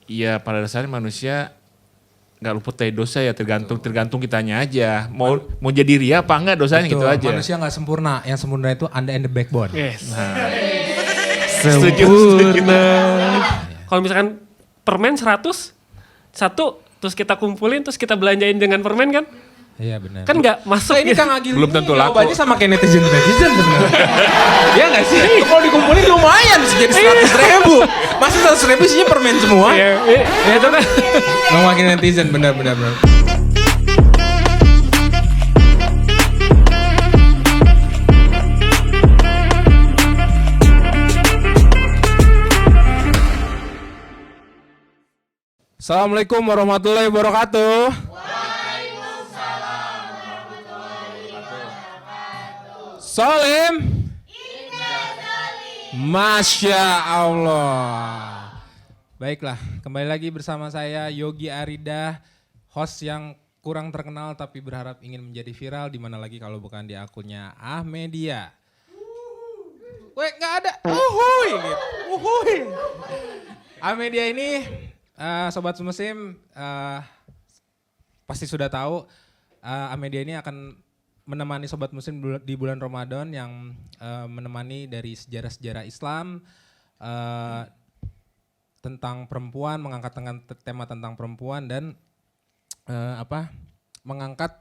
ya pada dasarnya manusia nggak luput dari dosa ya, tergantung kitanya aja. Mau jadi ria apa enggak dosanya. Betul, gitu aja. Manusia nggak sempurna, yang sempurna itu Anda and the backbone. Yes. Nah. Sempurna. Kalau misalkan permen 100, satu terus kita kumpulin terus kita belanjain dengan permen kan? Iya benar. Kan nggak masuk. Ini Kang Agil belum tentu laku. Jawabannya sama kayak netizen sebenarnya. Iya nggak sih? Kalau dikumpulin lumayan bisa jadi 100.000. Masa 100.000 isinya permen semua? Iya, itu kan. Ngomongin netizen benar. Assalamualaikum warahmatullahi wabarakatuh. Salim. Masya Allah. Baiklah, kembali lagi bersama saya Yogi Arida, host yang kurang terkenal tapi berharap ingin menjadi viral, di mana lagi kalau bukan di akunnya Ahmedia. Weh, nggak ada. Uhuy gitu. Uhuy. Ahmedia ini sobat semusim pasti sudah tahu, Ahmedia ini akan menemani sobat muslim di bulan Ramadan yang menemani dari sejarah-sejarah Islam tentang perempuan, mengangkat tema tentang perempuan dan mengangkat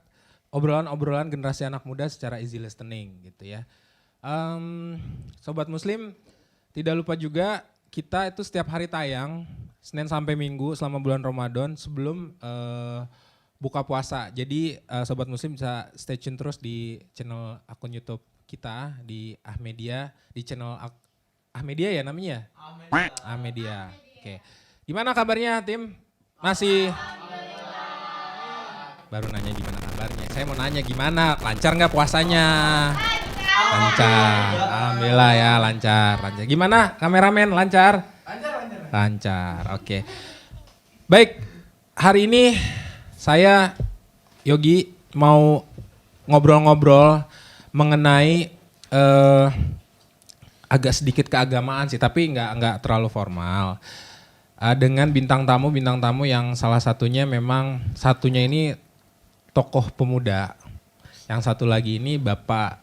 obrolan-obrolan generasi anak muda secara easy listening gitu ya. Sobat muslim, tidak lupa juga kita itu setiap hari tayang Senin sampai Minggu selama bulan Ramadan sebelum buka puasa. Jadi sobat muslim bisa stay tune terus di channel akun YouTube kita di Ahmedia, di channel Ahmedia ya namanya? Ahmedia. Oke. Gimana kabarnya tim? Masih baru nanya gimana kabarnya. Saya mau nanya gimana? Lancar nggak puasanya? Lancar. Alhamdulillah ya lancar. Gimana kameramen? Lancar? Lancar. Oke. Baik, hari ini saya, Yogi, mau ngobrol-ngobrol mengenai agak sedikit keagamaan sih, tapi nggak terlalu formal. Dengan bintang tamu yang salah satunya memang satunya ini tokoh pemuda, yang satu lagi ini bapak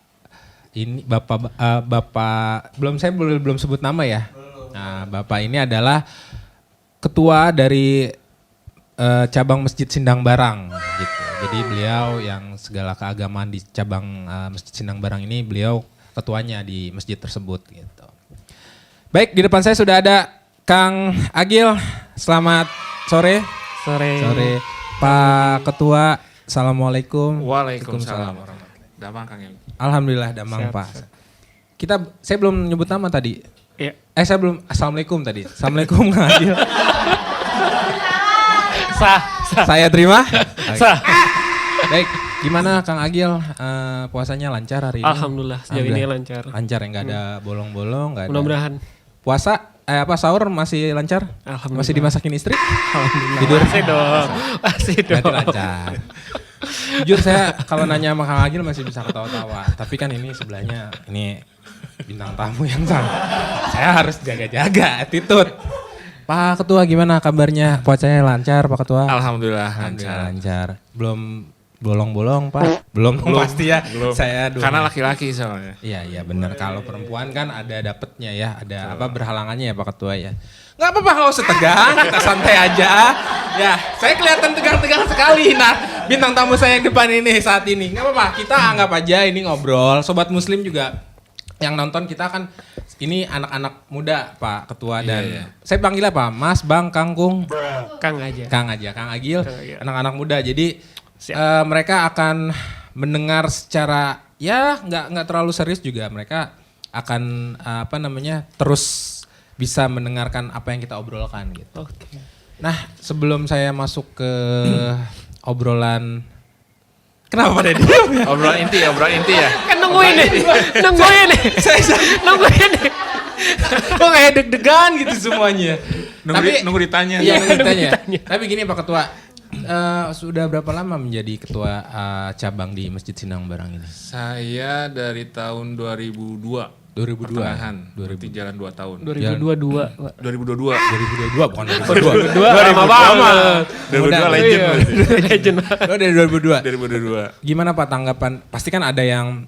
belum sebut nama ya. Nah, bapak ini adalah ketua dari cabang Masjid Sindang Barang gitu. Jadi beliau yang segala keagamaan di cabang Masjid Sindang Barang ini beliau ketuanya di masjid tersebut gitu. Baik, di depan saya sudah ada Kang Agil. Selamat sore. Sore. Pak Ketua, Assalamualaikum. Waalaikumsalam. Damang Kang Yogi. Alhamdulillah damang Pak. Saya belum nyebut nama tadi. Iya. Saya belum Assalamualaikum tadi. Assalamualaikum Kang Agil. Sah. Saya terima. Sah. Baik, gimana Kang Agil puasanya lancar hari ini? Alhamdulillah sejauh ini lancar. Lancar ya, nggak ada bolong-bolong, nggak ada. Mudah-mudahan. Puasa sahur masih lancar? Alhamdulillah. Masih dimasakin istri? Alhamdulillah. Tidur? Masih dong. Berarti lancar. Jujur saya kalau nanya sama Kang Agil masih bisa ketawa-tawa, tapi kan ini sebelahnya ini bintang tamu yang saya harus jaga-jaga attitude. Pak Ketua gimana kabarnya? Puasanya lancar Pak Ketua? Alhamdulillah lancar. Belum bolong-bolong Pak? Belum pasti ya. Belum. Saya karena laki-laki soalnya. Iya benar. Kalau perempuan kan ada dapetnya ya, ada berhalangannya ya Pak Ketua ya. Nggak apa-apa kalau setegang, kita santai aja. Ya, saya kelihatan tegang-tegang sekali. Nah, bintang tamu saya yang depan ini saat ini. Nggak apa-apa, kita anggap aja ini ngobrol. Sobat Muslim juga yang nonton kita kan ini anak-anak muda Pak Ketua dan saya panggilnya Pak Mas, Bang, Kangkung. Kang aja. Kang Agil, anak-anak muda. Jadi mereka akan mendengar secara ya nggak terlalu serius juga. Mereka akan terus bisa mendengarkan apa yang kita obrolkan gitu. Oke. Nah, sebelum saya masuk ke obrolan, kenapa pada diam ya? Obrolan inti ya. Kan nungguin nih. Nungguin nih. Kok kayak deg-degan gitu semuanya. Nunggu ditanya. Iya, nunggu ditanya. Tapi gini Pak Ketua, sudah berapa lama menjadi ketua cabang di Masjid Sindang Barang ini? Saya dari tahun 2002. 2002. Pertengahan. Berarti jalan 2 tahun. 2022. Pak. 2022. 2022 bukan 2022 lama banget. 2022 legend berarti. Legend. Lo dari 2002. 2022. Gimana Pak tanggapan? Pasti kan ada yang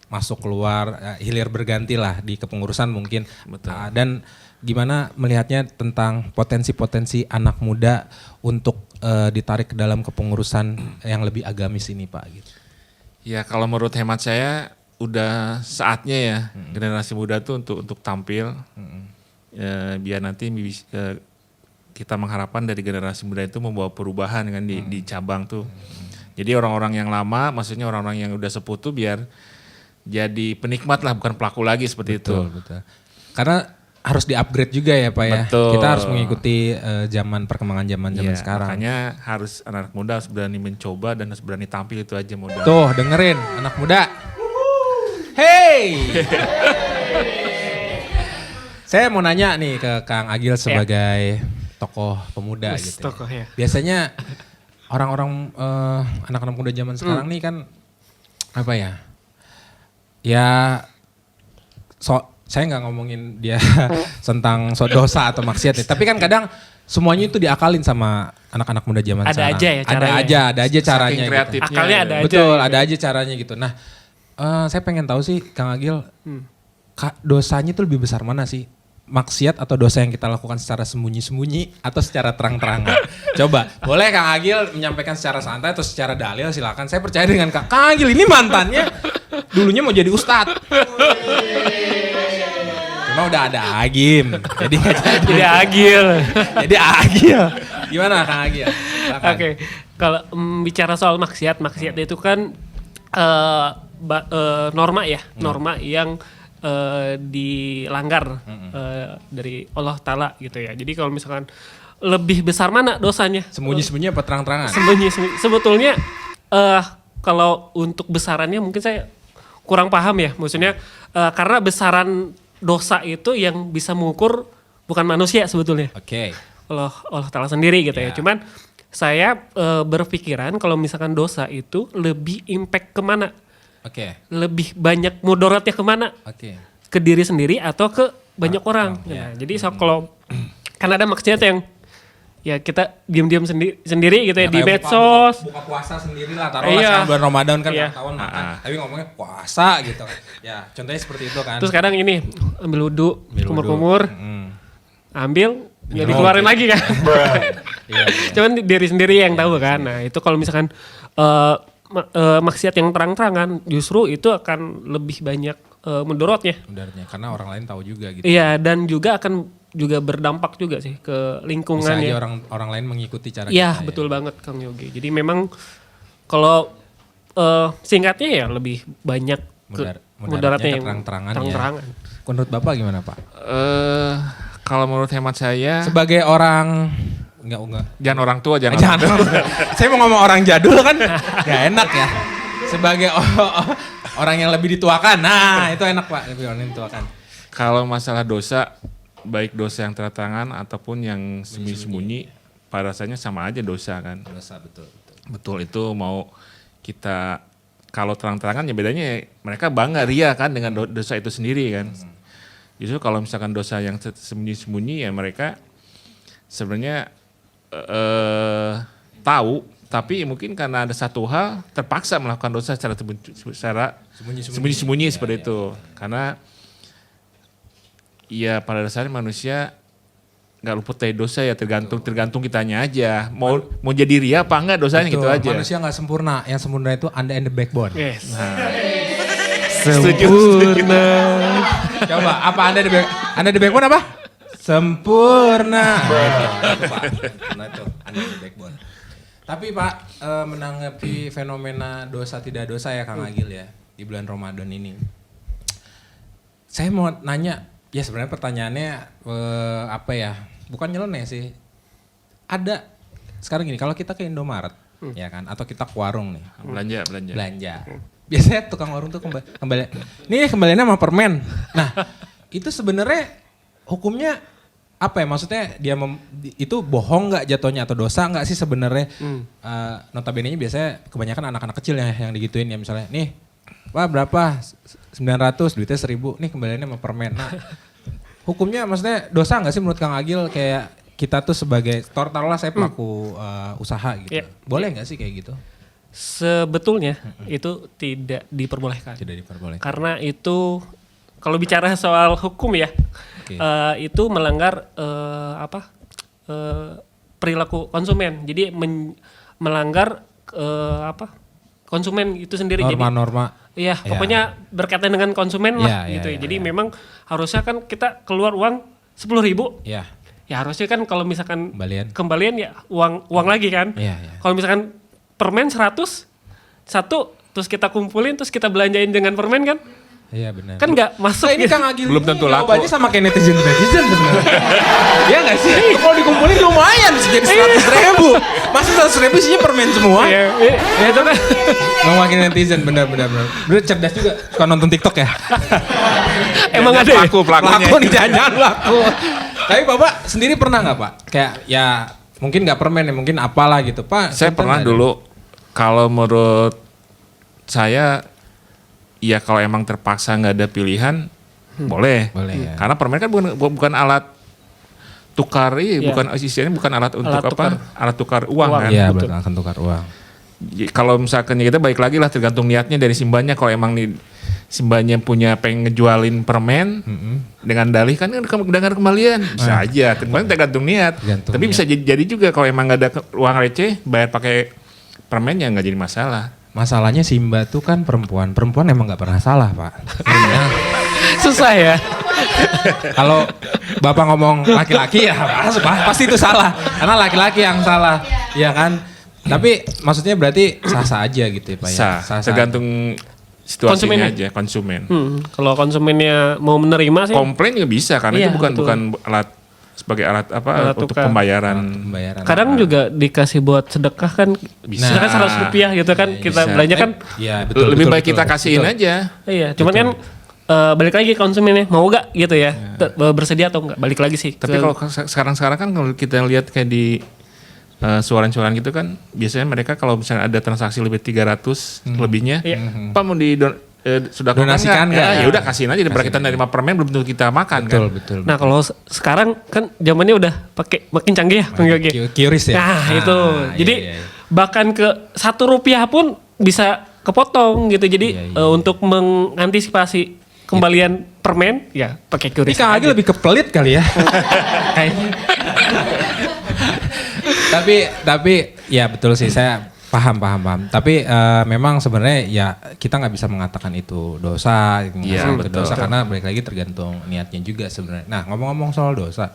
masuk keluar, hilir berganti lah di kepengurusan mungkin. Betul. Dan gimana melihatnya tentang potensi-potensi anak muda untuk ditarik ke dalam kepengurusan yang lebih agamis ini Pak? Gitu. Ya kalau menurut hemat saya udah saatnya ya generasi muda tuh untuk tampil. Biar nanti kita mengharapkan dari generasi muda itu membawa perubahan kan di cabang tuh. Jadi orang-orang yang lama, maksudnya orang-orang yang udah sepuh tuh biar jadi penikmat lah, bukan pelaku lagi seperti itu. Betul. Karena harus di-upgrade juga ya Pak ya. Betul. Kita harus mengikuti perkembangan zaman Iya, sekarang. makanya harus anak muda harus berani mencoba dan harus berani tampil, itu aja modal. Tuh dengerin anak muda. Hey! Saya mau nanya nih ke Kang Agil sebagai tokoh pemuda gitu. Tokoh ya. Biasanya orang-orang anak-anak muda zaman sekarang nih kan apa ya? Ya saya nggak ngomongin dia tentang dosa atau maksiat ya. Tapi kan kadang semuanya itu diakalin sama anak-anak muda zaman Ada sekarang. aja ya caranya. Ada aja caranya. Saking Gitu. kreatifnya. Akalnya ada aja. Betul, gitu. ada aja caranya gitu. Nah, saya pengen tahu sih Kang Agil, dosanya itu lebih besar mana sih? Maksiat atau dosa yang kita lakukan secara sembunyi-sembunyi atau secara terang-terangan? Coba, boleh Kang Agil menyampaikan secara santai atau secara dalil, silakan. Saya percaya dengan Kang Agil ini mantannya dulunya mau jadi ustadz. Cuma udah ada Agim, jadi nggak jadi. Jadi Agil. Jadi Agil. Gimana Kang Agil? Silakan. Oke, kalau bicara soal maksiat itu kan norma ya, norma yang dilanggar dari Allah Ta'ala gitu ya. Jadi kalau misalkan lebih besar mana dosanya? Sembunyi-sembunyi apa terang-terangan? Sembunyi. Sebetulnya kalau untuk besarannya mungkin saya kurang paham ya. Maksudnya karena besaran dosa itu yang bisa mengukur bukan manusia sebetulnya. Oke. Allah Ta'ala sendiri gitu ya. Ya. Cuman saya berpikiran kalau misalkan dosa itu lebih impact kemana? Oke. Lebih banyak mudaratnya kemana? Oke. Ke diri sendiri atau ke banyak orang. ya. Nah, jadi kalau kan ada maksudnya yang ya kita diam-diam sendiri gitu ya, di medsos. Buka puasa sendiri lah, taruhlah Iya. sekarang bulan Ramadan kan Iya. tahun makan. Tapi ngomongnya puasa gitu. Ya contohnya seperti itu kan. Terus kadang ini ambil wudhu, kumur-kumur, ambil, ya Minum. dikeluarin lagi kan. Iya. Cuman diri sendiri yang tahu kan. Nah itu kalau misalkan maksiat yang terang-terangan justru itu akan lebih banyak mudorotnya. Mudaratnya karena orang lain tahu juga gitu. Iya, dan juga akan juga berdampak juga sih ke lingkungan Bisa ya. aja orang lain mengikuti cara Iya, kita. betul banget Kang Yogi. Jadi memang kalau singkatnya ya lebih banyak Mudaratnya yang terang-terangan ya. terang-terangan. Menurut Bapak gimana Pak? Kalau menurut hemat saya, Sebagai orang enggak. jangan orang tua, jangan. Jangan. Saya mau ngomong orang jadul kan gak enak ya. Sebagai orang yang lebih dituakan. Nah, itu enak Pak, lebih orang yang dituakan. Kalau masalah dosa, baik dosa yang terang-terangan ataupun yang sembunyi-sembunyi, pada rasanya sama aja dosa kan. Dosa betul. Betul, itu mau kita kalau terang-terangan ya bedanya ya, mereka bangga ria kan dengan dosa itu sendiri kan. Justru kalau misalkan dosa yang sembunyi-sembunyi ya mereka sebenarnya tahu, tapi mungkin karena ada satu hal terpaksa melakukan dosa secara sembunyi-sembunyi seperti itu. Karena ya pada dasarnya manusia nggak luput dari dosa ya, tergantung kitanya aja. Mau jadi ria apa enggak dosanya gitu aja. Manusia nggak sempurna. Yang sempurna itu Anda and the backbone. Yes. Sempurna. Coba apa Anda the backbone apa? Sempurna. Nah itu Anda the backbone. Tapi Pak, menanggapi fenomena dosa tidak dosa ya Kang Agil ya di bulan Ramadan ini. Saya mau nanya, ya sebenarnya pertanyaannya apa ya? Bukan nyeleneh sih. Ada sekarang gini, kalau kita ke Indomaret ya kan, atau kita ke warung nih, belanja. Biasanya tukang warung tuh kembali. Nih kembaliannya sama permen. Nah, itu sebenarnya hukumnya apa ya? Maksudnya dia itu bohong nggak jatuhnya atau dosa nggak sih sebenarnya? Notabene-nya biasanya kebanyakan anak-anak kecil ya yang digituin ya, misalnya nih Pak berapa? 900, duitnya 1000, nih kembaliannya sama permen. Nah, hukumnya maksudnya dosa nggak sih menurut Kang Agil kayak kita tuh sebagai taruhlah saya pelaku usaha gitu. Iya. Boleh nggak sih kayak gitu? Sebetulnya itu tidak diperbolehkan. Tidak diperbolehkan. Karena itu kalau bicara soal hukum ya, Oke. itu melanggar perilaku konsumen. Jadi melanggar konsumen itu sendiri. Norma-norma. Iya, Ya. pokoknya berkaitan dengan konsumen lah Ya, gitu. ya, Jadi ya. memang harusnya kan kita keluar uang 10.000. Ya, Ya harusnya kan kalau misalkan kembalian. kembalian ya uang lagi kan. Iya, iya. Kalau misalkan permen 100 satu terus kita kumpulin terus kita belanjain dengan permen kan? Iya benar. Kan nggak masuk. ini gitu. Kang Agil Belum tentu laku. jawabannya sama kayak netizen sebenarnya. Iya nggak sih? Kalau dikumpulin lumayan sih jadi 100.000. Masa 100.000 isinya permen semua? Iya, itu kan. Ngomongin netizen benar-benar. Bener cerdas juga. Suka nonton TikTok ya? Emang ada ya? Pelakunya. Laku nih jangan laku. Tapi Bapak sendiri pernah nggak Pak? Kayak ya mungkin nggak permen ya, mungkin apalah gitu Pak. Saya Contoh pernah nggak ada? dulu, kalau menurut saya, ya kalau emang terpaksa nggak ada pilihan, boleh. Boleh ya. Karena permen kan bukan alat tukar, Iya. bukan istilahnya bukan alat untuk Alat tukar. alat tukar uang kan. Iya betul. betul akan tukar uang. Kalau misalkan kita balik lagi lah tergantung niatnya dari Simbanya. Kalau emang nih Simbanya punya pengen ngejualin permen dengan dalih kan dengan kembalian bisa aja. Tergantung niat. Tergantung Tapi bisa jadi juga kalau emang nggak ada uang receh bayar pakai permen ya nggak jadi masalah. Masalahnya Simba tuh kan perempuan emang nggak pernah salah Pak. Susah ya. Kalau Bapak ngomong laki-laki ya pasti itu salah. Karena laki-laki yang salah, ya kan? Tapi maksudnya berarti sah-sah aja gitu ya Pak ya? Sah, tergantung situasinya Konsumennya. aja konsumen. Kalau konsumennya mau menerima sih. Komplain juga bisa karena Iya, itu bukan betul. bukan alat sebagai alat Alat untuk tukar. pembayaran. Pembayaran. Kadang juga dikasih buat sedekah kan. Bisa. Misalkan 100 rupiah gitu kan. Kita Bisa. belanja kan. Iya betul. Lebih betul, baik kita betul, kasihin betul. aja. Iya, cuman kan balik lagi konsumennya mau gak gitu ya. Bersedia atau enggak, balik lagi sih. Tapi kalau sekarang kan kalau kita lihat kayak di suaran-suaran gitu kan biasanya mereka kalau misalnya ada transaksi lebih 300 lebihnya, Iya. Pak mau sudah Donasikan nggak? Ya udah kasihin aja daripada kita nerima permen belum tentu kita makan Betul kan. betul. Nah kalau sekarang kan zamannya udah pakai makin canggih ya, Kang Yogi. Kiris ya. Nah itu, jadi iya, iya. bahkan ke 1 rupiah pun bisa kepotong gitu. Jadi Iya, iya. untuk mengantisipasi kembalian permen, ya pakai Ini QRIS. Kang Agil lebih ke pelit kali ya. Kayaknya. tapi ya betul sih saya paham. Tapi memang sebenarnya ya kita nggak bisa mengatakan itu dosa, Iya, itu betul. dosa karena balik lagi tergantung niatnya juga sebenarnya. Nah ngomong-ngomong soal dosa,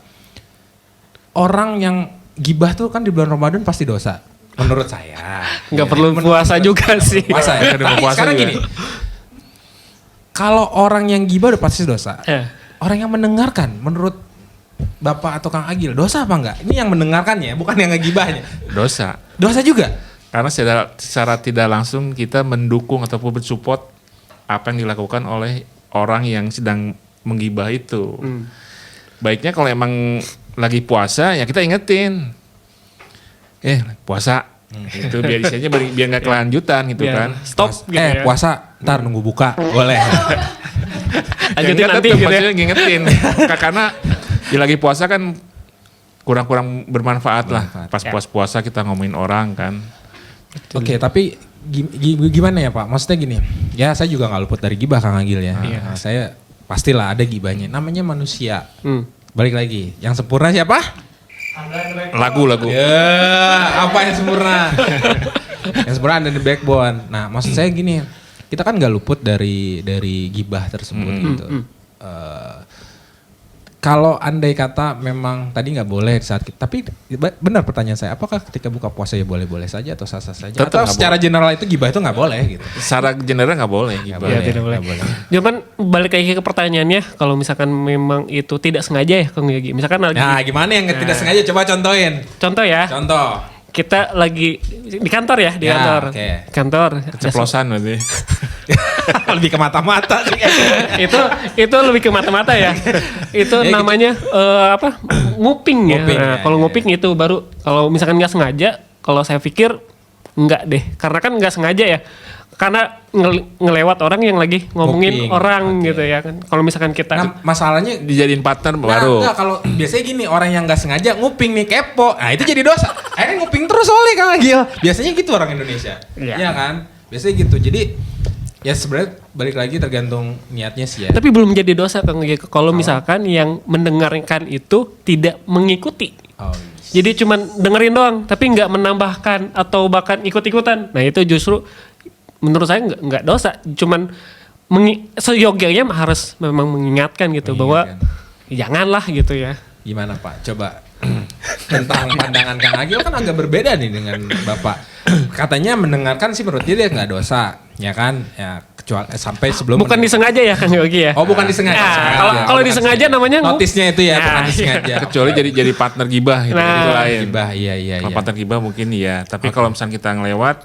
orang yang gibah tuh kan di bulan Ramadan pasti dosa. Menurut saya. Nggak perlu puasa juga sih. Puasa ya. Udah mau Tapi puasa sekarang juga. gini, kalau orang yang gibah udah pasti dosa. Eh. Orang yang mendengarkan, menurut Bapak atau Kang Agil, dosa apa enggak? Ini yang mendengarkannya, bukan yang ngegibahnya. Dosa. Dosa juga? Karena secara tidak langsung kita mendukung ataupun mensupport apa yang dilakukan oleh orang yang sedang menggibah itu. Baiknya kalau emang lagi puasa ya kita ingetin. Puasa. Itu biar isinya biar nggak kelanjutan gitu Ya, kan. stop gitu ya. Puasa, ntar nunggu buka, boleh. Lanjutin Ya, nanti tetep gitu ya. maksudnya ngingetin. Karena ya lagi puasa kan kurang bermanfaat lah. Pas puasa kita ngomongin orang kan. Oke, tapi gimana ya Pak? Maksudnya gini, ya saya juga nggak luput dari gibah Kang Agil ya. Nah, saya pastilah ada gibahnya. Namanya manusia. Balik lagi, yang sempurna siapa? Lagu. Ya, apa yang sempurna? Yang sempurna ada di backbone. Nah, maksud saya gini, kita kan nggak luput dari gibah tersebut gitu. Kalau andai kata memang tadi nggak boleh saat kita, tapi benar pertanyaan saya, apakah ketika buka puasa ya boleh-boleh saja atau sah-sah saja? Tetap Atau nggak secara general itu gibah itu nggak boleh gitu? Secara general nggak boleh. Nggak gibah. Ya, tidak boleh. Cuman balik lagi ke pertanyaannya, kalau misalkan memang itu tidak sengaja ya Kang Yogi. Misalkan lagi, Nah, gimana yang tidak sengaja? Coba contohin. contoh ya, Contoh. kita lagi di kantor ya, di Ya, kantor. oke. Kantor. Ceplosan berarti. Lebih ke mata-mata sih. itu lebih ke mata-mata ya. Itu Ya, namanya apa? Nguping ya. Nguping, Nah, ya, kalau ya, nguping itu baru kalau misalkan nggak sengaja, kalau saya pikir nggak deh. Karena kan nggak sengaja ya. karena ngelewat orang yang lagi ngomongin Nguping. orang Oke. gitu ya kan. Kalau misalkan kita Nah, masalahnya Dijadiin partner baru. Enggak, kalau biasanya gini, orang yang nggak sengaja nguping nih kepo. Nah, itu jadi dosa. Akhirnya nguping terus soalnya Kang Agil. Biasanya gitu orang Indonesia. Iya. Iya kan? Biasanya gitu. Jadi ya sebenarnya balik lagi tergantung niatnya sih ya. tapi belum jadi dosa Kang Gek, kalau misalkan yang mendengarkan itu tidak mengikuti. Oh, Jadi cuman dengerin doang, tapi nggak menambahkan atau bahkan ikut-ikutan. Nah itu justru menurut saya nggak dosa, cuman seyogyanya harus memang mengingatkan gitu bahwa janganlah gitu ya. gimana Pak? Coba tentang pandangan Kang Agil kan agak berbeda nih dengan Bapak. Katanya mendengarkan sih menurut dia nggak dosa, ya kan? Ya kecuali sampai sebelum Bukan disengaja ya Kang Yogi ya. Oh, bukan disengaja. Nah, Sengaja. kalau Oh, kalau bukan disengaja namanya notisnya itu ya, bukan Nah, disengaja. Kecuali jadi partner gibah gitu. Nah. Itu lain. Gibah, iya. Kalau partner gibah mungkin iya. Tapi kalau misalnya kita ngelewat,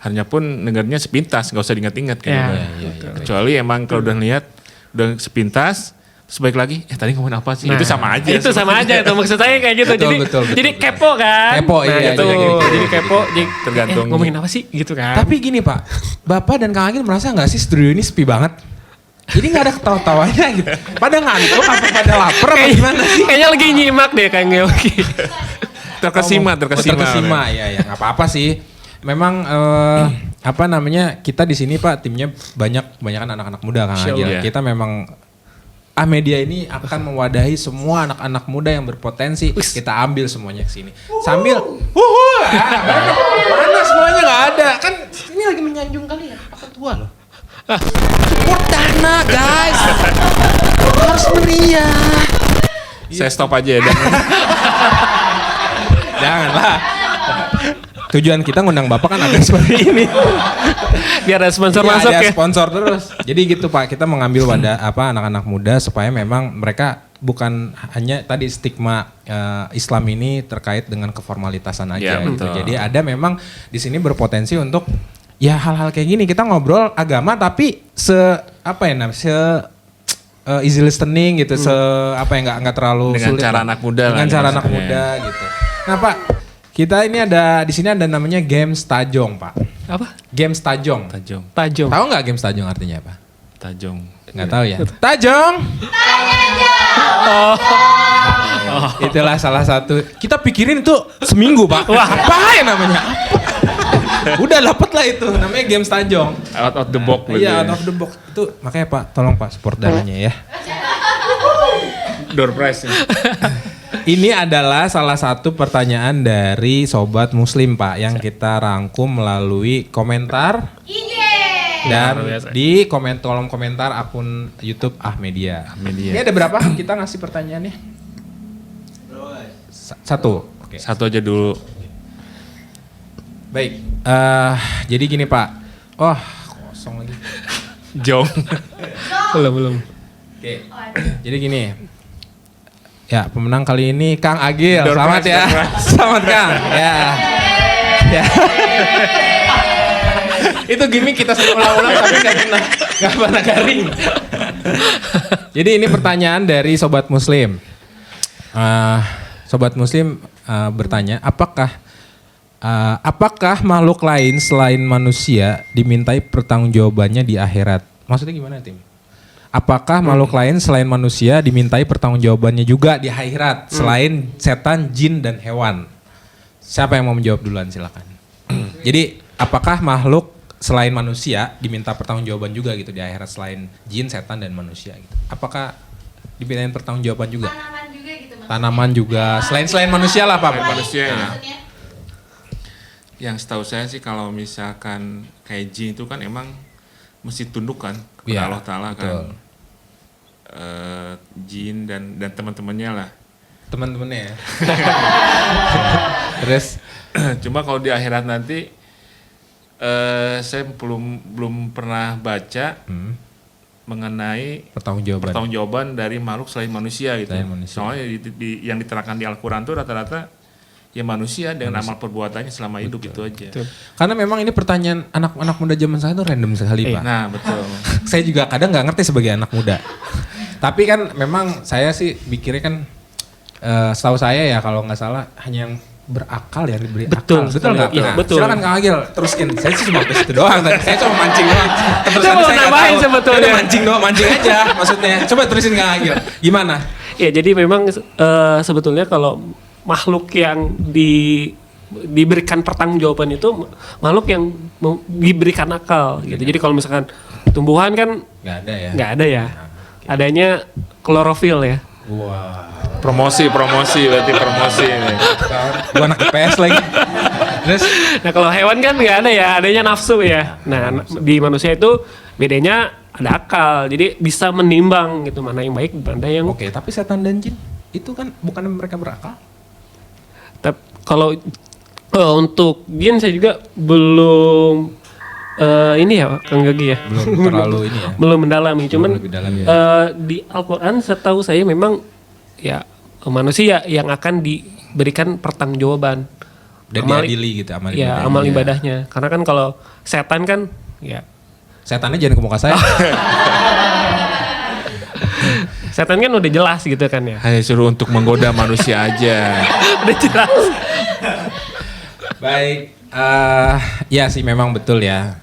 hanya pun dengarnya sepintas, nggak usah diingat-ingat. Ya. Iya. Kecuali emang kalau udah lihat, udah sepintas, terus balik lagi, tadi ngomongin apa sih? Nah, itu sama aja. Itu sama aja itu maksud saya kayak gitu. Betul, jadi betul. jadi kepo kan. Kepo, nah, iya, gitu. iya, gitu. Jadi kepo. Jadi Tergantung. ngomongin apa sih gitu kan. Tapi gini Pak, Bapak dan Kang Agil merasa nggak sih studio ini sepi banget? Jadi nggak ada ketawa-tawanya gitu. Pada ngantuk apa pada lapar apa gimana sih? Kayaknya lagi nyimak deh Kang Yogi. Terkesima. Terkesima, ya nggak apa-apa sih. Memang apa namanya, kita di sini Pak timnya banyakan anak-anak muda Kang Insya Agil. Allah. Kita memang media ini akan mewadahi semua anak-anak muda yang berpotensi. Kita ambil semuanya ke sini. Sambil mana semuanya nggak ada. Kan ini lagi menyanjung kali ya. Apa tua loh. Support Dana guys. Harus meriah. Saya stop aja ya. Dan Janganlah. Tujuan kita ngundang Bapak kan agak seperti ini. Biar ada sponsor Iya, masuk ada ya. sponsor terus. Jadi gitu Pak, kita mengambil wadah anak-anak muda supaya memang mereka bukan hanya tadi stigma Islam ini terkait dengan keformalitasan aja Ya, gitu. betul. Jadi ada memang di sini berpotensi untuk ya hal-hal kayak gini, kita ngobrol agama tapi easy listening gitu, apa ya nggak terlalu Dengan sulit cara lah. anak muda Dengan lah, cara anak maksudnya. muda gitu. Nah Pak, kita ini ada di sini ada namanya Games Tajong Pak. Apa? Games Tajong. Tajong. Tahu nggak Games Tajong artinya apa? Tajong. Nggak tahu ya. Tajong. Itulah salah satu. Kita pikirin itu seminggu Pak. Wah apa ya namanya? Udah dapet lah itu. Namanya Games Tajong. Out of the box. Iya out of the box. Itu makanya Pak, tolong Pak support dananya ya. Door prize. Ini adalah salah satu pertanyaan dari Sobat Muslim Pak yang kita rangkum melalui komentar dan Luar biasa. di kolom komentar akun YouTube Ahmedia. Ini ada berapa kita ngasih pertanyaannya? Satu. Oke. Satu aja dulu. Baik. Jadi gini Pak. Oh kosong lagi. Jong. Belum. Oke. Jadi gini. Ya pemenang kali ini Kang Agil. Door Selamat prize, ya. door prize. Selamat Kang. Ya. Itu gimmick kita sering ulang-ulang tapi nggak pernah garing. Jadi ini pertanyaan dari Sobat Muslim. Sobat Muslim bertanya, apakah makhluk lain selain manusia dimintai pertanggungjawabannya di akhirat? Maksudnya gimana Tim? Apakah makhluk lain selain manusia dimintai pertanggungjawabannya juga di akhirat selain setan, jin, dan hewan? Siapa yang mau menjawab duluan silakan. Jadi apakah makhluk selain manusia diminta pertanggungjawaban juga gitu di akhirat selain jin, setan, dan manusia gitu? Apakah dimintain pertanggungjawaban juga? Tanaman juga gitu maksudnya. Tanaman juga selain manusia lah Pak. Manusia ya. Maksudnya Yang setahu saya sih kalau misalkan kayak jin itu kan emang mesti tunduk kan kepada Iya, Allah Ta'ala betul. kan. Jin dan teman-temannya lah. Teman-temannya ya. Terus Cuma kalau di akhirat nanti saya belum pernah baca mengenai pertanggungjawaban dari makhluk selain manusia gitu. Selain manusia. Soalnya yang diterangkan di Al-Quran tuh rata-rata ya manusia dengan amal perbuatannya selama hidup itu aja. karena memang ini pertanyaan anak-anak muda zaman saya itu random sekali Pak. Nah betul. Saya juga kadang nggak ngerti sebagai anak muda. Tapi kan memang saya sih pikirnya kan setahu saya ya kalau nggak salah hanya yang berakal ya, diberi Betul, akal. Betul nggak? iya, Nah, betul. silakan Kang Agil teruskin. Saya sih cuma itu doang tadi. Saya cuma mancing doang. Terus Saya mau nggak nambahin tahu. sebetulnya. Udah mancing doang, mancing aja maksudnya. Coba terusin Kang Agil. Gimana? Ya jadi memang sebetulnya kalau makhluk yang diberikan pertanggungjawaban itu makhluk yang diberikan akal gitu. Jadi kalau misalkan tumbuhan kan Nggak ada ya. nggak ada ya. Adanya klorofil ya. Wah. Promosi berarti promosi ini. Gua anak IPS lagi. Terus Nah kalau hewan kan nggak ada ya, adanya nafsu ya. Nah di manusia itu bedanya ada akal, jadi bisa menimbang gitu mana yang baik, mana yang. oke, tapi setan dan jin itu kan bukan mereka berakal. Tapi kalau untuk jin saya juga belum ini ya Kang Gagi ya. Belum terlalu ini ya. Belum mendalami, cuman lebih dalam ya. di Al-Quran setahu saya memang ya manusia yang akan diberikan pertanggungjawaban Dan Amal- diadili gitu amal ya ibadahnya. amal ibadahnya, karena kan kalau setan kan ya Setannya jangan ke muka saya. setan kan udah jelas gitu kan ya. Hanya suruh untuk menggoda manusia aja. Udah jelas. Baik, ya sih memang betul ya.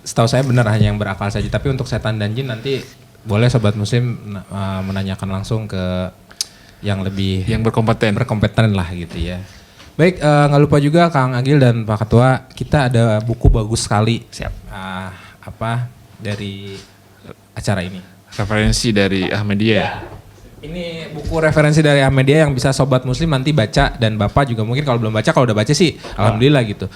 Setahu saya benar hanya yang berakal saja. Tapi untuk setan dan jin nanti boleh sobat muslim menanyakan langsung ke yang lebih Yang berkompeten lah gitu ya. Baik, nggak lupa juga Kang Agil dan Pak Ketua, kita ada buku bagus sekali. Siap. Apa dari acara ini? Referensi dari Ahmadiyah ya. Ini buku referensi dari Ahmadiyah yang bisa sobat muslim nanti baca, dan Bapak juga mungkin kalau belum baca, kalau udah baca sih alhamdulillah gitu.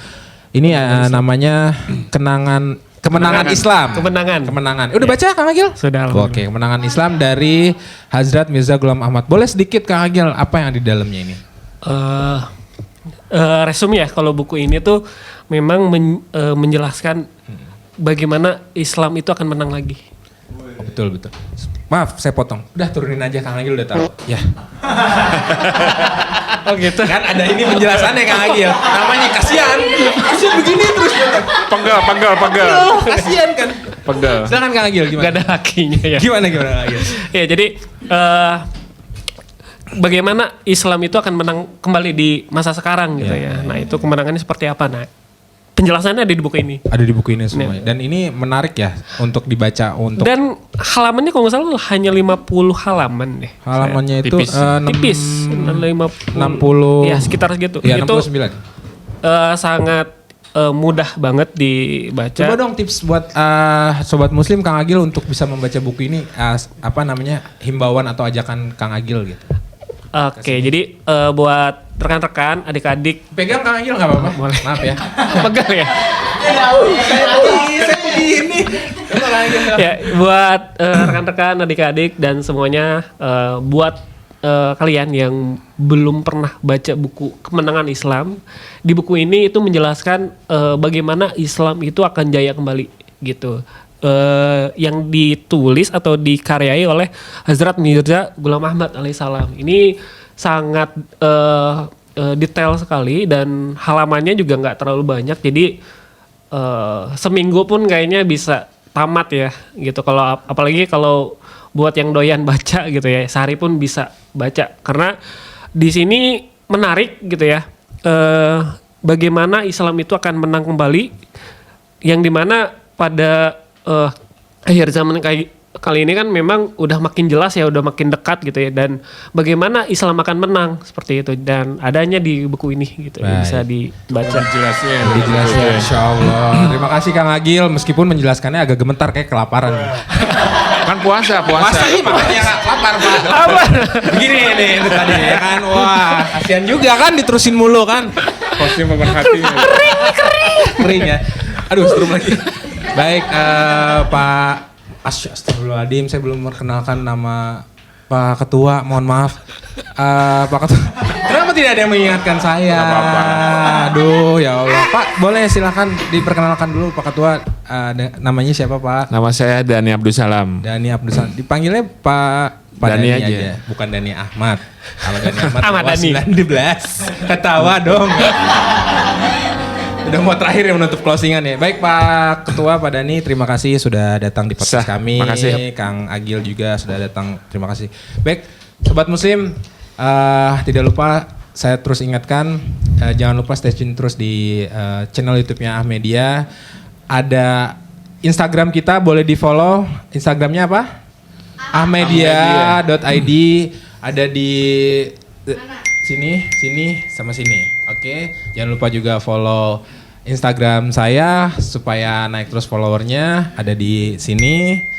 Ini namanya Kemenangan Islam. Kemenangan. Udah baca Kang Agil? Sudah. Oke, Kemenangan Islam dari Hazrat Mirza Ghulam Ahmad. Boleh sedikit Kang Agil apa yang di dalamnya ini? Resume ya, kalau buku ini tuh memang menjelaskan bagaimana Islam itu akan menang lagi. Oh, betul. Maaf, saya potong. Udah turunin aja Kang Agil udah tahu. Ya. Oh gitu. Kan ada ini penjelasannya Kang Agil. Namanya kasihan. Kasihan begini terus. Pegel. Kasihan kan. Pegel. Silakan Kang Agil gimana? Gak ada hakinya ya. Gimana Kang Agil? Ya jadi bagaimana Islam itu akan menang kembali di masa sekarang gitu ya. Nah itu kemenangannya seperti apa? Nah penjelasannya ada di buku ini. Ada di buku ini semua. Dan ini menarik ya untuk dibaca untuk Dan halamannya kalau nggak salah hanya 50 halaman deh. halamannya itu tipis. Tipis. 60. Ya sekitar segitu. Ya, Itu 69. sangat mudah banget dibaca. Coba dong tips buat sobat muslim Kang Agil untuk bisa membaca buku ini, apa namanya, himbauan atau ajakan Kang Agil gitu. Oke, jadi buat rekan-rekan, adik-adik, Pegang Kang Agil nggak apa-apa? Boleh. Maaf ya. pegang ya. Saya begini. Coba Kang Agil. Ya, buat rekan-rekan, adik-adik dan semuanya, buat kalian yang belum pernah baca buku Kemenangan Islam, di buku ini itu menjelaskan bagaimana Islam itu akan jaya kembali gitu. Yang ditulis atau dikaryai oleh Hazrat Mirza Ghulam Ahmad alaihissalam. Ini sangat detail sekali dan halamannya juga nggak terlalu banyak. Jadi seminggu pun kayaknya bisa tamat ya gitu. Kalau apalagi kalau buat yang doyan baca gitu ya, sehari pun bisa baca. Karena di sini menarik gitu ya. Bagaimana Islam itu akan menang kembali, yang dimana pada akhir zaman kali ini kan memang udah makin jelas ya, udah makin dekat gitu ya, dan bagaimana Islam akan menang seperti itu, dan adanya di buku ini gitu ya, bisa dibaca. Jelasnya. Dijelaskan, Insya Allah. Terima kasih Kang Agil, meskipun menjelaskannya agak gemetar kayak kelaparan. Kan puasa. Ini makanya lapar Pak. Begini nih itu tadi ya kan. Wah, kasihan juga kan diterusin mulu kan. Pasti memerhati. Kering ya. Aduh, strum lagi. Baik, Pak Astagfirullahaladzim, saya belum memperkenalkan nama Pak Ketua, mohon maaf. Pak Ketua, kenapa tidak ada yang mengingatkan saya? Nggak apa-apa. Aduh, ya Allah. Pak, boleh silakan diperkenalkan dulu Pak Ketua. Namanya siapa Pak? Nama saya Dani Abdul Salam. Dani Abdul Salam. Dipanggilnya Pak Dani Dani aja. aja. Bukan Dani Ahmad. Kalau Dani Ahmad, Ahmad Dani. 19. Ketawa dong. Udah mau terakhir yang menutup closingan ya. Baik Pak Ketua, Pak Dani, terima kasih sudah datang di podcast kami. Makasih. Kang Agil juga sudah datang. Terima kasih. Baik, Sobat Muslim, tidak lupa saya terus ingatkan, jangan lupa stay tune terus di channel YouTube-nya Ahmedia. Ada Instagram kita, boleh di follow. Instagramnya apa? Ahmedia.id. Ada di sini sama sini. Oke. Jangan lupa juga follow Instagram saya supaya naik terus followernya. Ada di sini.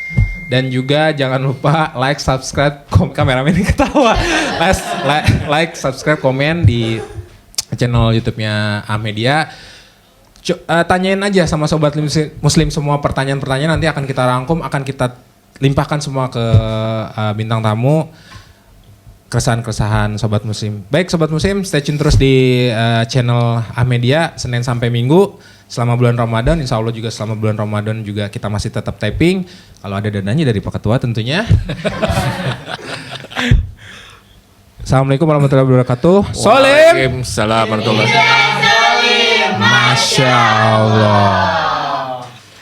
Dan juga jangan lupa like, subscribe, kameramen ini ketawa. Like, subscribe, komen di channel YouTube-nya Ahmedia. Tanyain aja sama sobat muslim semua pertanyaan-pertanyaan, nanti akan kita rangkum, akan kita limpahkan semua ke bintang tamu. Keresahan-keresahan sobat muslim. Baik sobat muslim, stay tune terus di channel Ahmedia Senin sampai Minggu selama bulan Ramadan. Insya Allah juga selama bulan Ramadan juga kita masih tetap taping. Kalau ada dananya dari Pak Ketua tentunya. Assalamualaikum warahmatullahi wabarakatuh. Solim. Waalaikumsalam warahmatullahi wabarakatuh. Masya Allah.